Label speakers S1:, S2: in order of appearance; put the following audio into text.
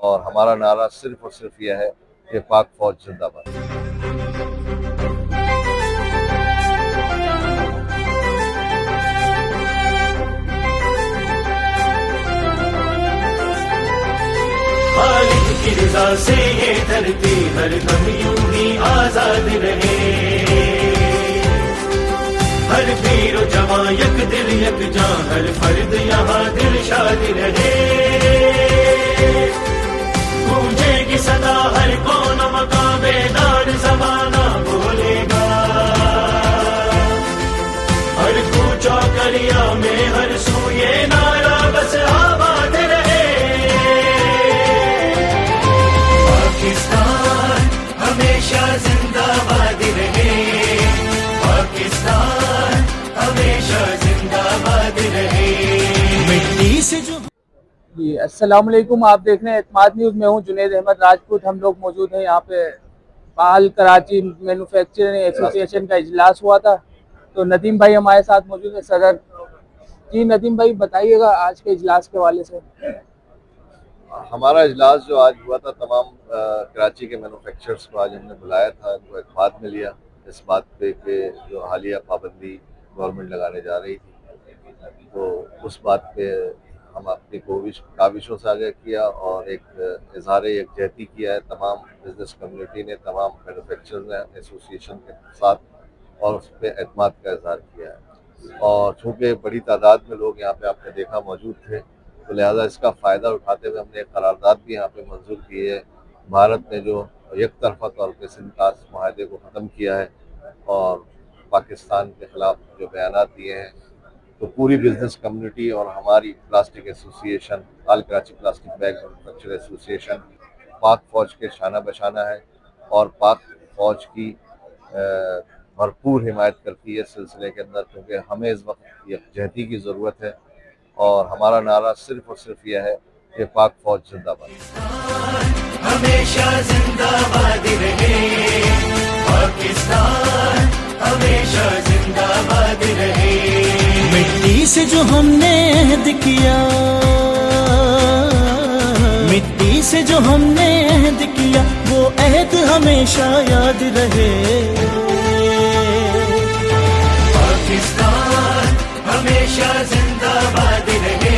S1: اور ہمارا نعرہ صرف اور صرف یہ ہے کہ پاک فوج زندہ باد۔
S2: خالق کی رضا سے یہ دھرتی ہر دم یوں ہی آزاد رہے، ہر پیر و جوان یک دل یک جاں، ہر فرد یہاں دل شاد رہے، گونجے گی صدا ہر کون مقام بیدار زمانہ بولے گا، ہر کوچہ کریا میں ہر سو یہ نعرہ بس آباد رہے، پاکستان ہمیشہ زندہ باد رہے، پاکستان ہمیشہ زندہ باد رہے، مٹی سے جو
S3: جی السلام علیکم، آپ دیکھ رہے ہیں اعتماد نیوز، میں ہوں جنید احمد راجپوت۔ ہم لوگ موجود ہیں یہاں پہ پال کراچی مینوفیکچرنگ ایسوسی ایشن کا اجلاس ہوا تھا، تو ندیم بھائی ہمارے ساتھ موجود ہیں، صدر۔ جی ندیم بھائی بتائیے گا آج کے اجلاس کے حوالے سے۔
S1: ہمارا اجلاس جو آج ہوا تھا، تمام کراچی کے مینوفیکچررز کو آج ہم نے بلایا تھا، ان کو اعتماد میں لیا اس بات پہ کہ جو حالیہ پابندی گورنمنٹ لگانے جا رہی تھی، تو اس بات پہ ہم اپنی کاوشوں سے آگاہ کیا اور ایک اظہار یکجہتی کیا ہے تمام بزنس کمیونٹی نے، تمام مینوفیکچررز نے ایسوسی ایشن کے ساتھ، اور اس پہ اعتماد کا اظہار کیا ہے۔ اور چونکہ بڑی تعداد میں لوگ یہاں پہ آپ نے دیکھا موجود تھے، تو لہٰذا اس کا فائدہ اٹھاتے ہوئے ہم نے ایک قرارداد بھی یہاں پہ منظور کی ہے۔ بھارت نے جو یک طرفہ طور پہ سنٹاس معاہدے کو ختم کیا ہے اور پاکستان کے خلاف جو بیانات دیے ہیں، تو پوری بزنس کمیونٹی اور ہماری پلاسٹک ایسوسی ایشن، آل کراچی پلاسٹک بیگ مینوفیکچر ایسوسی ایشن پاک فوج کے شانہ بشانہ ہے اور پاک فوج کی بھرپور حمایت کرتی ہے اس سلسلے کے اندر، کیونکہ ہمیں اس وقت یکجہتی کی ضرورت ہے اور ہمارا نعرہ صرف اور صرف یہ ہے کہ پاک فوج زندہ باد۔
S2: ہمیشہ زندہ باد رہے، پاکستان ہمیشہ زندہ باد رہے، مٹی سے جو ہم نے عہد کیا، مٹی سے جو ہم نے عہد کیا، وہ عہد ہمیشہ یاد رہے، پاکستان ہمیشہ زندہ باد رہے،